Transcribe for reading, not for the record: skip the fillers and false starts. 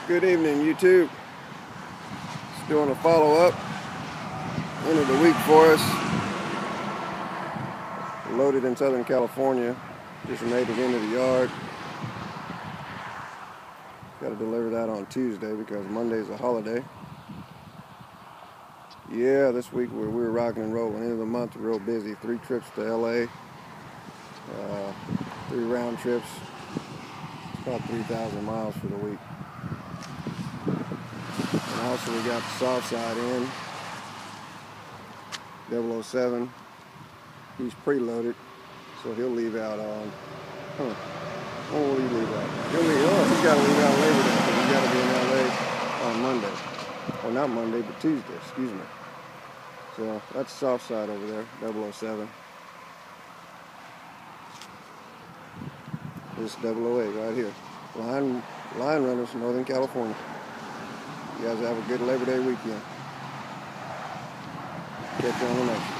Good evening, YouTube. Just doing a follow-up. End of the week for us. Loaded in Southern California. Just made it into the yard. Got to deliver that on Tuesday because Monday's a holiday. Yeah, this week we're rocking and rolling. End of the month, we're real busy. 3 trips to LA. 3 round trips. It's about 3,000 miles for the week. And also we got the soft side in. 007. He's preloaded, so he'll leave out on. When will he leave out? He's got to leave out Labor Day because he's got to be in LA on Monday. Or not Monday, but Tuesday, excuse me. So that's the soft side over there, 007. This is 008 right here. Line runners, Northern California. You guys have a good Labor Day weekend. Catch you on the next one.